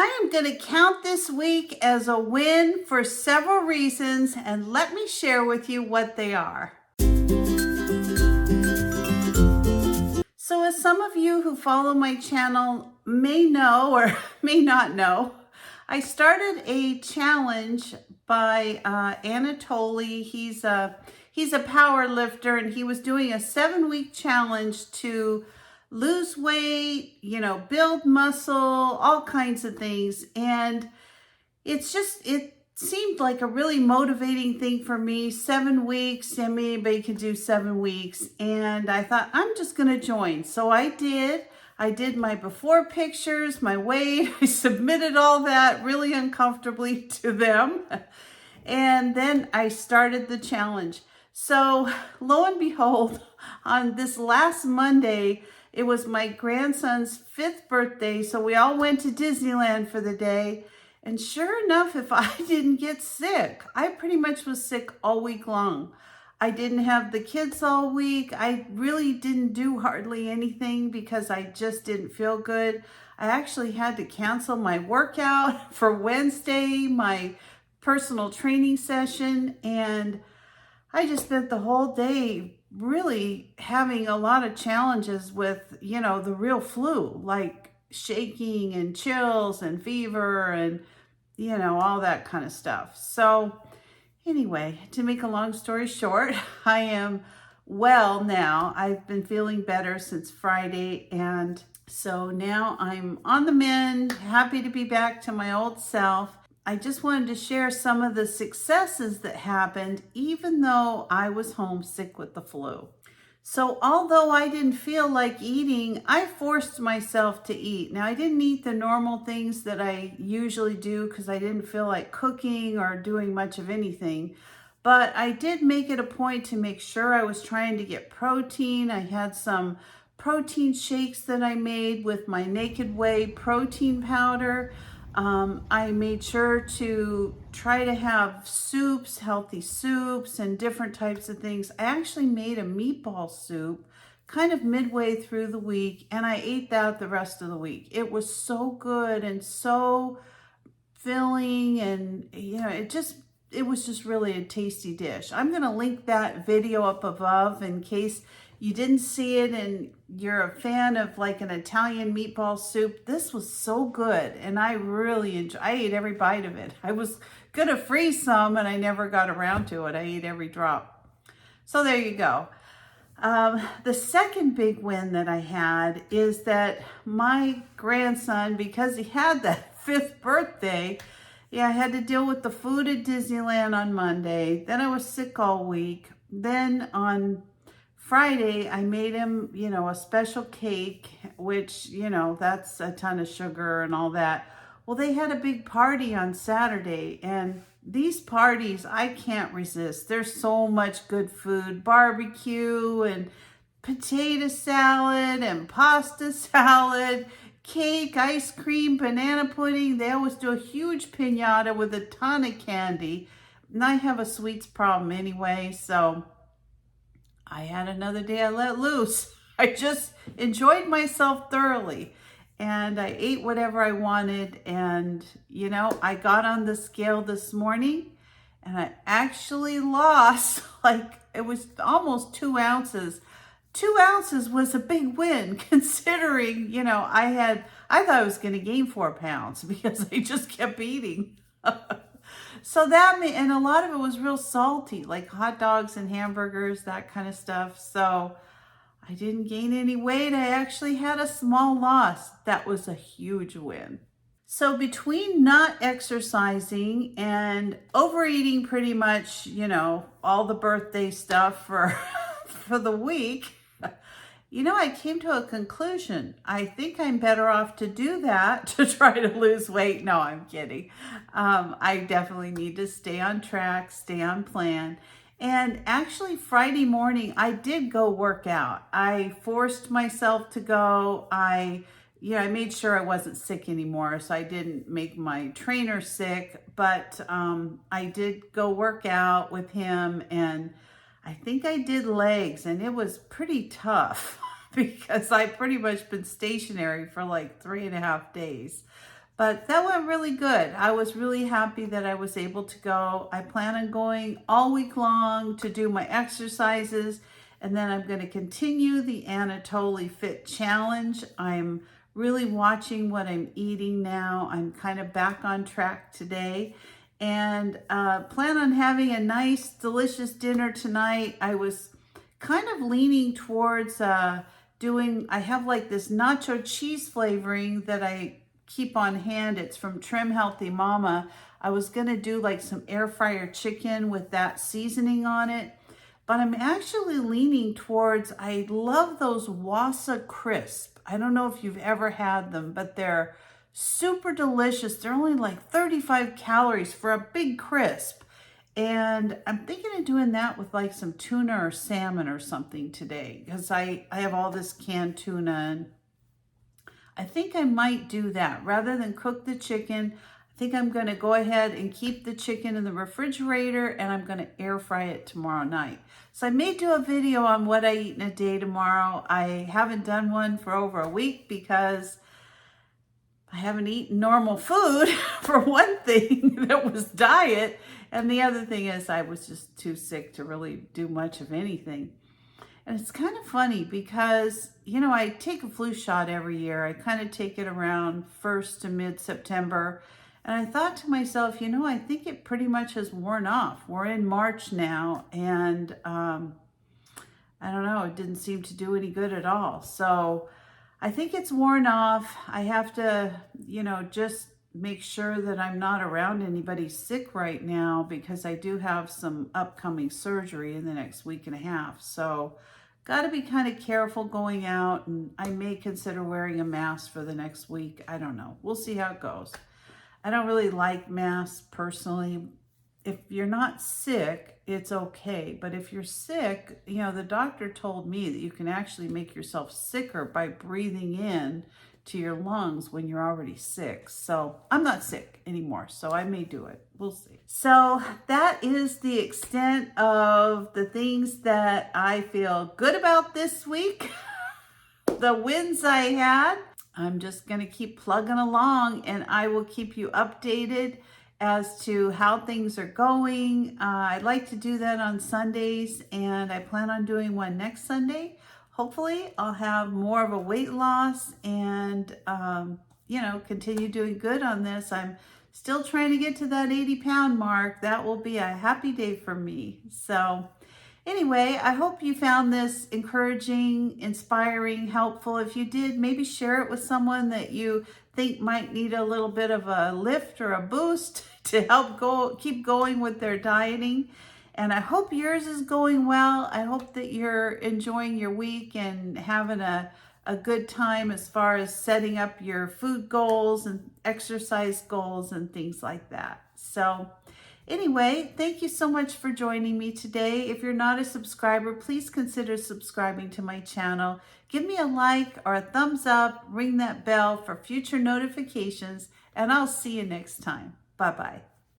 I am going to count this week as a win for several reasons, and let me share with you what they are. So as some of you who follow my channel may know or may not know, I started a challenge by Anatoly. He's a power lifter, and he was doing a 7-week challenge to lose weight, build muscle, all kinds of things. And it seemed like a really motivating thing for me. 7 weeks, anybody can do 7 weeks. And I thought, I'm just going to join. So I did. I did my before pictures, my weight. I submitted all that really uncomfortably to them. And then I started the challenge. So lo and behold, on this last Monday, it was my grandson's 5th birthday. So we all went to Disneyland for the day. And sure enough, if I didn't get sick, I pretty much was sick all week long. I didn't have the kids all week. I really didn't do hardly anything because I just didn't feel good. I actually had to cancel my workout for Wednesday, my personal training session, and I just spent the whole day really having a lot of challenges with, the real flu, like shaking and chills and fever and, all that kind of stuff. So anyway, to make a long story short, I am well now. I've been feeling better since Friday, and so now I'm on the mend, happy to be back to my old self. I just wanted to share some of the successes that happened, even though I was homesick with the flu. So although I didn't feel like eating, I forced myself to eat. Now, I didn't eat the normal things that I usually do because I didn't feel like cooking or doing much of anything. But I did make it a point to make sure I was trying to get protein. I had some protein shakes that I made with my Naked Whey protein powder. I made sure to try to have soups, healthy soups, and different types of things. I actually made a meatball soup kind of midway through the week, and I ate that the rest of the week. It was so good and so filling, and it was just really a tasty dish. I'm going to link that video up above in case you didn't see it and you're a fan of like an Italian meatball soup. This was so good, and I really enjoyed. I ate every bite of it. I was gonna freeze some and I never got around to it. I ate every drop. So there you go. The second big win that I had is that my grandson, because he had that 5th birthday, I had to deal with the food at Disneyland on Monday. Then I was sick all week. Then on Friday, I made him, a special cake, which, that's a ton of sugar and all that. Well, they had a big party on Saturday, and these parties, I can't resist. There's so much good food, barbecue and potato salad and pasta salad, cake, ice cream, banana pudding. They always do a huge piñata with a ton of candy. And I have a sweets problem anyway, so I had another day I let loose. I just enjoyed myself thoroughly, and I ate whatever I wanted. And, I got on the scale this morning, and I actually lost, it was almost 2 ounces. 2 ounces was a big win considering, I thought I was going to gain 4 pounds because I just kept eating. So and a lot of it was real salty, like hot dogs and hamburgers, that kind of stuff. So I didn't gain any weight. I actually had a small loss. That was a huge win. So between not exercising and overeating pretty much, all the birthday stuff for the week, I came to a conclusion. I think I'm better off to do that to try to lose weight. No, I'm kidding. I definitely need to stay on track, stay on plan. And actually Friday morning, I did go work out. I forced myself to go. I made sure I wasn't sick anymore, so I didn't make my trainer sick, but I did go work out with him, and I think I did legs, and it was pretty tough because I pretty much been stationary for like 3.5 days. But that went really good. I was really happy that I was able to go. I plan on going all week long to do my exercises, and then I'm going to continue the Anatoly Fit Challenge. I'm really watching what I'm eating now. I'm kind of back on track today, and plan on having a nice, delicious dinner tonight. I was kind of leaning towards I have like this nacho cheese flavoring that I keep on hand. It's from Trim Healthy Mama. I was gonna do like some air fryer chicken with that seasoning on it, but I'm actually leaning towards, I love those Wassa crisp. I don't know if you've ever had them, but they're super delicious. They're only like 35 calories for a big crisp. And I'm thinking of doing that with like some tuna or salmon or something today, because I have all this canned tuna, and I think I might do that rather than cook the chicken. I think I'm going to go ahead and keep the chicken in the refrigerator, and I'm going to air fry it tomorrow night. So I may do a video on what I eat in a day tomorrow. I haven't done one for over a week because I haven't eaten normal food for one thing. That was diet. And the other thing is I was just too sick to really do much of anything. And it's kind of funny because, you know, I take a flu shot every year. I kind of take it around 1st to mid-September. And I thought to myself, you know, I think it pretty much has worn off. We're in March now, and I don't know, it didn't seem to do any good at all. So I think it's worn off. I have to, you know, just make sure that I'm not around anybody sick right now, because I do have some upcoming surgery in the next week and a half. So got to be kind of careful going out, and I may consider wearing a mask for the next week. I don't know. We'll see how it goes. I don't really like masks personally. If you're not sick, it's okay. But if you're sick, you know, the doctor told me that you can actually make yourself sicker by breathing in to your lungs when you're already sick. So I'm not sick anymore, so I may do it. We'll see. So that is the extent of the things that I feel good about this week. The wins I had. I'm just going to keep plugging along, and I will keep you updated as to how things are going. I like to do that on Sundays, and I plan on doing one next Sunday. Hopefully I'll have more of a weight loss and, you know, continue doing good on this. I'm still trying to get to that 80-pound mark. That will be a happy day for me. So anyway, I hope you found this encouraging, inspiring, helpful. If you did, maybe share it with someone that you think might need a little bit of a lift or a boost to help keep going with their dieting. And I hope yours is going well. I hope that you're enjoying your week and having a good time as far as setting up your food goals and exercise goals and things like that. So anyway, thank you so much for joining me today. If you're not a subscriber, please consider subscribing to my channel. Give me a like or a thumbs up, ring that bell for future notifications, and I'll see you next time. Bye-bye.